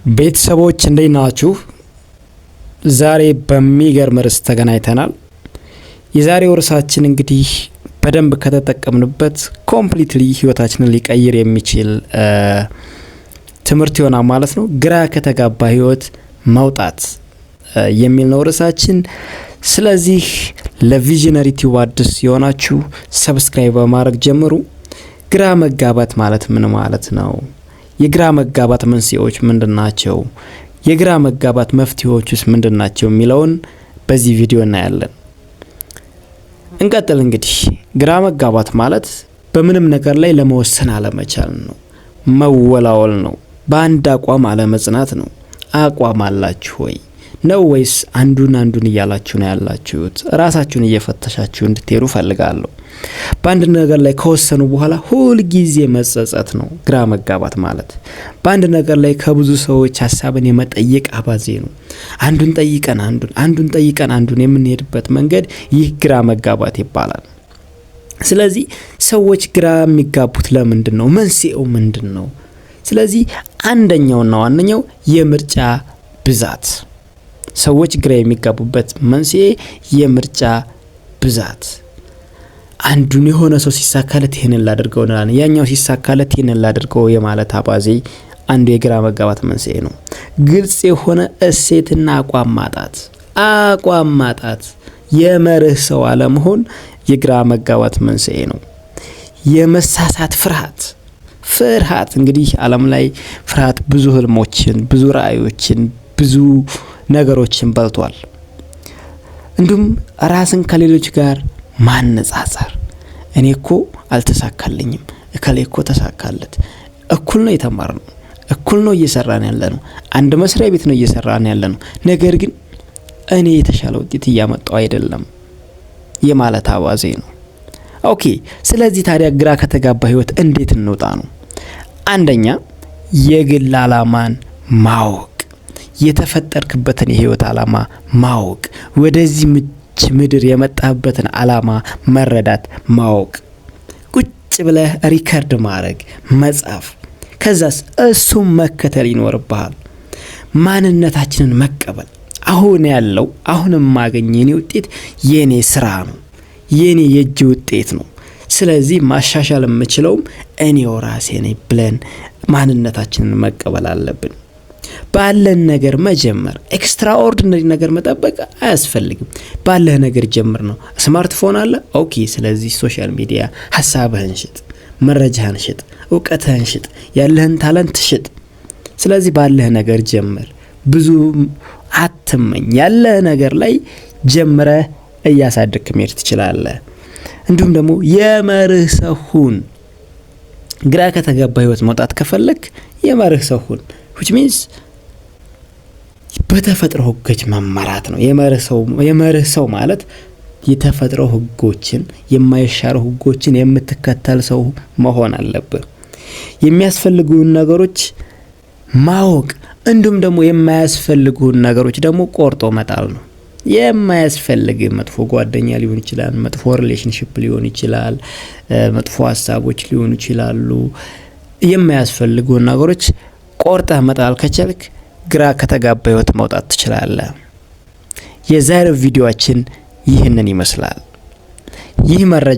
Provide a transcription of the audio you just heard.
ቤተሰቦች እንዴት ናችሁ? ዛሬ በሚገርም ርዕስ ተገናኝተናል። የዛሬው ርዕሳችን እንግዲህ በደንብ ከተጠቀምንበት ኮምፕሊትሊ ህይወታችንን ሊቀይር የሚችል ትምህርት ይሆናል ማለት ነው። ግራ ከተጋባ ህይወት መውጣት የሚል ነው ርዕሳችን። ስለዚህ ለቪዥነሪ ቲዩብ አዲስ የሆናችሁ ሰብስክራይብ በማድረግ ጀምሩ። ግራ መጋባት ማለት ምን ማለት ነው? የግራ መጋባት መንስኤዎች ምንድናቸው? የግራ መጋባት መፍትሄዎችስ ምንድናቸው የሚለውን በዚህ ቪዲዮ እናያለን። እንቀጥል። እንግዲህ ግራ መጋባት ማለት በምንም ነገር ላይ ለመወሰን አለመቻል ነው። መወላወል ነው። በአንድ አቋም አለመጽናት ነው። አቋም አላችሁ ወይ ነው ወይስ አንዱን እያላችሁ ነው ያላችሁት? ራሳችሁን እየፈተሻችሁ እንድትሄዱ ፈልጋለሁ። በአንድ ነገር ላይ ከወሰኑ በኋላ ሁሉ ጊዜ መጸጸት ነው ግራ መጋባት ማለት። በአንድ ነገር ላይ ከብዙ ሰዎች ሐሳብን የመጠየቅ አባዜ ነው። አንዱን ጠይቀን አንዱን የምንሄድበት መንገድ ይህ ግራ መጋባት ይባላል። ስለዚህ ሰዎች ግራ የሚጋቡት ለምንድን ነው? መንስኤው ምንድን ነው? ስለዚህ አንደኛውና ዋነኛው የምርጫ ብዛት። ሰዎች ግራ የሚጋቡበት መንስኤ የምርጫ ብዛት። አንዱን የሆነ ሰው ሲሳካለት ይሄንን ላድርገው ነው፣ ያኛው ሲሳካለት ይሄንን ላድርገው የማለት አባዜ አንዱ የግራ መጋባት መንስኤ ነው። ግልጽ የሆነ እሴትና አቋም ማጣት፣ የመርህ ሰው አለመሆን የግራ መጋባት መንስኤ ነው። የመሳሳት ፍርሃት እንግዲህ ዓለም ላይ ፍርሃት ብዙ ህልሞችን፣ ብዙ ራእዮችን፣ ብዙ ነገሮችን በልቷል። እንዲሁም ራስን ከሌሎች ጋር ማነጻጸር። እኔ እኮ አልተሳካልኝም፣ እከሌ እኮ ተሳካለት። እኩል ነው የተማርነው፣ እኩል ነው እየሰራን ያለነው፣ አንድ መስሪያ ቤት ነው እየሰራን ያለነው፣ ነገር ግን እኔ የተሻለ ውጤት እያመጣው አይደለም የማለት አባዜ ነው። ኦኬ፣ ስለዚህ ታዲያ ግራ ከተጋባ ህይወት እንዴት እንውጣ ነው? አንደኛ የግል ዓላማን ማወቅ፣ የተፈጠርክበትን የህይወት ዓላማ ማወቅ፣ ወደዚህ ምድር የመጣበትን ዓላማ መረዳት ማወቅ፣ ቁጭ ብለህ ሪከርድ ማድረግ፣ መጻፍ፣ ከዛስ እሱም መከተል ይኖርብሃል። ማንነታችንን መቀበል። አሁን የማገኝ የኔ ውጤት የኔ ስራ ነው፣ የኔ የእጅ ውጤት ነው። ስለዚህ ማሻሻል የምችለውም እኔው ራሴ ነኝ ብለን ማንነታችንን መቀበል አለብን። ባለን ነገር መጀመር። ኤክስትራኦርዲነሪ ነገር መጠበቅ አያስፈልግም። ባለህ ነገር ጀምር ነው። ስማርትፎን አለ፣ ኦኬ። ስለዚህ ሶሻል ሚዲያ ሐሳብህን ሽጥ፣ መረጃህን ሽጥ፣ እውቀትህን ሽጥ፣ ያለህን ታለንት ሽጥ። ስለዚህ ባለህ ነገር ጀምር። ብዙ አትመኝ። ያለህ ነገር ላይ ጀምረህ እያሳደግክ መሄድ ትችላለህ። እንዲሁም ደግሞ የመርህ ሰው ሁን። ግራ ከተጋባ ህይወት መውጣት ከፈለክ የመርህ ሰው ሁን። which means በተፈጥሮ ህጎች መመራት ነው። የመርህ ሰው ማለት የተፈጥሮ ህጎችን፣ የማይሻሩ ህጎችን የምትከተል ሰው መሆን አለብህ። የሚያስፈልጉን ነገሮች ማወቅ፣ እንዲሁም ደግሞ የማያስፈልጉን ነገሮች ደግሞ ቆርጦ መጣል ነው። የማያስፈልግ መጥፎ ጓደኛ ሊሆን ይችላል፣ መጥፎ ሪሌሽንሺፕ ሊሆን ይችላል፣ መጥፎ ሀሳቦች ሊሆኑ ይችላሉ። የማያስፈልጉ ነገሮች ቆርጠህ መጣል ከቻልክ ግራ ከተጋባ ህይወት መውጣት ትችላለህ። የዛሬው ቪዲዮአችን ይህንን ይመስላል። ይህ መረጃ